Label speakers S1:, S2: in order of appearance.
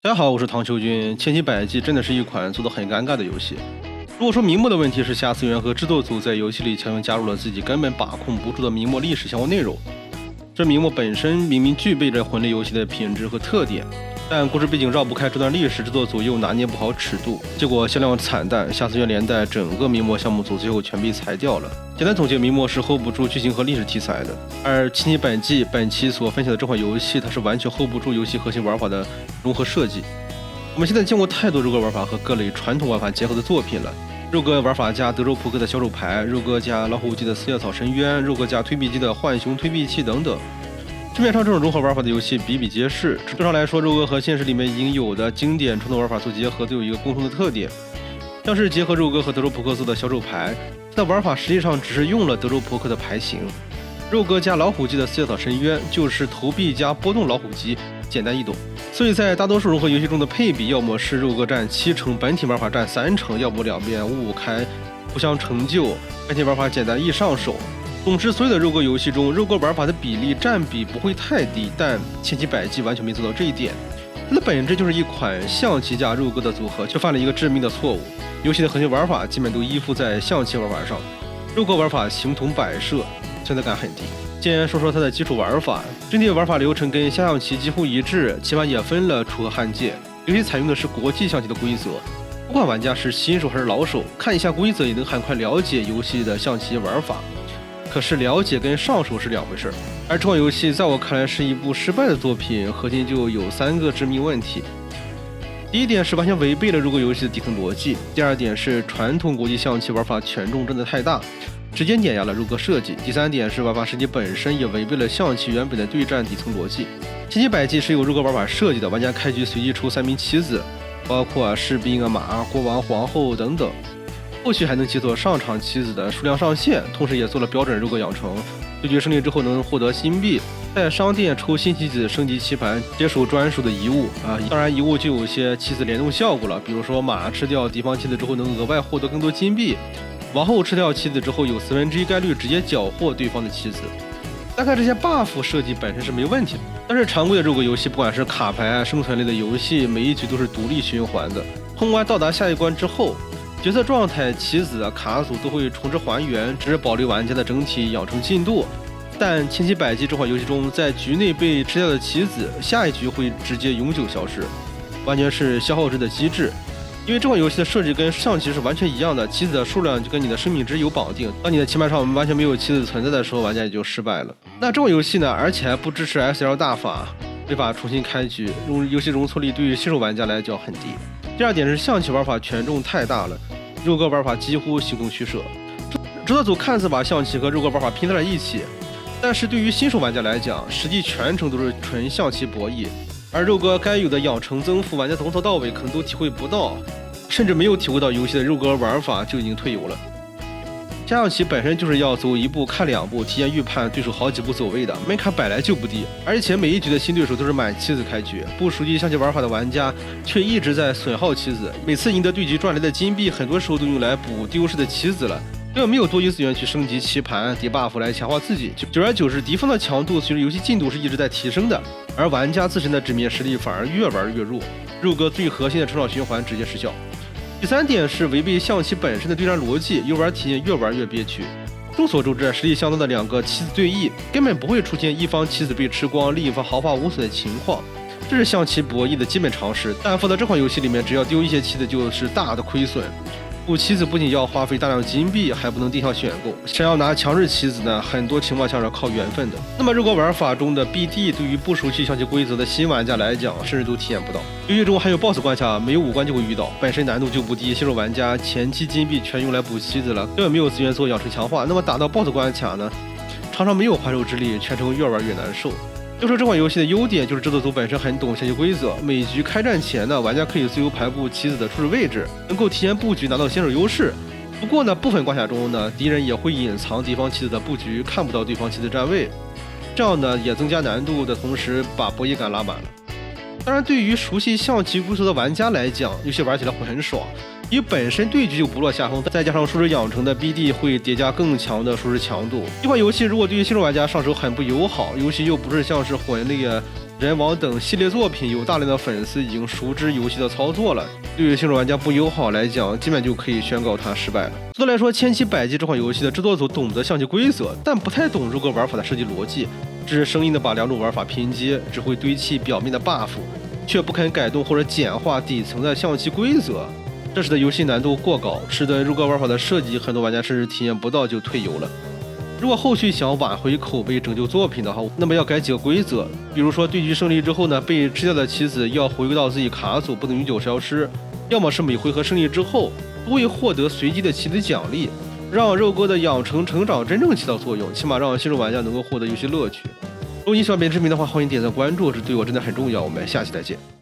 S1: 大家好，我是唐秋军。千奇百计真的是一款做得很尴尬的游戏。如果说明末的问题是夏次元和制作组在游戏里强行加入了自己根本把控不住的明末历史相关内容，这明末本身明明具备着魂类游戏的品质和特点，但故事背景绕不开这段历史，制作组又拿捏不好尺度，结果销量惨淡，夏次元连带整个明末项目组最后全被裁掉了。简单总结，明末是 hold 不住剧情和历史题材的，而千奇百计本期所分享的这款游戏，它是完全 hold 不住游戏核心玩法的融合设计。我们现在见过太多肉鸽玩法和各类传统玩法结合的作品了，肉鸽玩法加德州扑克的小手牌，肉鸽加老虎机的四叶草深渊，肉鸽加推币机的浣熊推币器等等。市面上这种融合玩法的游戏比比皆是，正常来说，肉鸽和现实里面已经有的经典传统玩法做结合，都有一个共同的特点，像是结合肉鸽和德州扑克做的小手牌，它的玩法实际上只是用了德州扑克的牌型。肉鸽加老虎机的四叶草深渊就是投币加波动老虎机，简单易懂。所以在大多数融合游戏中的配比，要么是肉鸽占7成，本体玩法占3成，要么两边5-5开，互相成就，本体玩法简单易上手。总之，所有的肉鸽游戏中，肉鸽玩法的比例占比不会太低，但千奇百计完全没做到这一点。它的本质就是一款象棋加肉鸽的组合，却犯了一个致命的错误。游戏的核心玩法基本都依附在象棋玩法上，肉鸽玩法形同摆设，存在感很低。先说说它的基础玩法，整体玩法流程跟下象棋几乎一致，棋盘也分了楚河汉界。游戏采用的是国际象棋的规则，不管玩家是新手还是老手，看一下规则也能很快了解游戏的象棋玩法。可是了解跟上手是两回事，而这款游戏在我看来是一部失败的作品，核心就有3个致命问题。第一点是完全违背了肉鸽游戏的底层逻辑，第二点是传统国际象棋玩法权重真的太大，直接碾压了肉鸽设计，第三点是玩法设计本身也违背了象棋原本的对战底层逻辑。千奇百计是由肉鸽玩法设计的，玩家开局随机出3名棋子，包括士兵、马、国王、皇后等等，后续还能解锁上场棋子的数量上限，同时也做了标准肉鸽养成，对局胜利之后能获得新币，在商店抽新棋子升级棋盘，解锁专属的遗物当然遗物就有些棋子联动效果了，比如说马吃掉敌方棋子之后能额外获得更多金币，王后吃掉棋子之后有1/4概率直接缴获对方的棋子。大概这些 buff 设计本身是没问题的，但是常规的肉鸽游戏，不管是卡牌生存类的游戏，每一局都是独立循环的，通关到达下一关之后，角色状态、棋子、卡组都会重置还原，只是保留玩家的整体养成进度。但千奇百计这款游戏中，在局内被吃掉的棋子，下一局会直接永久消失，完全是消耗制的机制。因为这款游戏的设计跟象棋是完全一样的，棋子的数量就跟你的生命值有绑定，当你的棋盘上完全没有棋子存在的时候，玩家也就失败了。那这款游戏呢，而且还不支持 SL 大法，没法重新开局，游戏容错率对于新手玩家来讲很低。第二点是象棋玩法权重太大了，肉鸽玩法几乎形同虚设。制作组看似把象棋和肉鸽玩法拼在了一起，但是对于新手玩家来讲，实际全程都是纯象棋博弈，而肉鸽该有的养成增幅，玩家从头到尾可能都体会不到，甚至没有体会到游戏的肉鸽玩法就已经退游了。下象棋本身就是要走一步看2步，提前预判对手好几步走位的，门槛本来就不低，而且每一局的新对手都是满棋子开局，不熟悉象棋玩法的玩家却一直在损耗棋子，每次赢得对局赚来的金币，很多时候都用来补丢失的棋子了，根本没有多余资源去升级棋盘、叠 buff 来强化自己。久而久之，敌方的强度随着游戏进度是一直在提升的，而玩家自身的纸面实力反而越玩越弱，肉鸽最核心的成长循环直接失效。第三点是违背象棋本身的对战逻辑，游玩体验越玩越憋屈。众所周知，实力相当的2个棋子对弈，根本不会出现一方棋子被吃光，另一方毫发无损的情况，这是象棋博弈的基本常识。但放到这款游戏里面，只要丢一些棋子就是大的亏损。补棋子不仅要花费大量金币，还不能定向选购，想要拿强势棋子呢，很多情况下是靠缘分的。那么肉鸽玩法中的 BD 对于不熟悉象棋规则的新玩家来讲，甚至都体验不到。游戏中还有 BOSS 关卡，没有5关就会遇到，本身难度就不低，新手玩家前期金币全用来补棋子了，根本没有资源做养成强化。那么打到 BOSS 关卡呢，常常没有还手之力，全程越玩越难受。就说这款游戏的优点就是制作组本身很懂象棋规则，每局开战前呢，玩家可以自由排布棋子的出置位置，能够提前布局拿到先手优势。不过呢，部分关卡中呢，敌人也会隐藏敌方棋子的布局，看不到对方棋子站位，这样呢也增加难度的同时把博弈感拉满了。当然，对于熟悉象棋规则的玩家来讲，游戏玩起来会很爽，因为本身对局就不落下风，再加上数值养成的 BD 会叠加更强的数值强度。这款游戏如果对于新手玩家上手很不友好，游戏又不是像是魂类人王等系列作品有大量的粉丝已经熟知游戏的操作了，对于新手玩家不友好来讲，基本就可以宣告它失败了。总的来说，千奇百迹这款游戏的制作组懂得象棋规则，但不太懂如何玩法的设计逻辑，只是生硬的把两种玩法拼接，只会堆砌表面的 buff， 却不肯改动或者简化底层的象棋规则，这使得游戏难度过高，使得如何玩法的设计很多玩家甚至体验不到就退游了。如果后续想挽回口碑、拯救作品的话，那么要改几个规则，比如说对局胜利之后呢，被吃掉的棋子要回归到自己卡组，不能永久消失；要么是每回合胜利之后都会获得随机的棋子奖励，让肉鸽的养成成长真正起到作用，起码让新手玩家能够获得游戏乐趣。如果你喜欢本视频的话，欢迎点赞关注，这对我真的很重要。我们下期再见。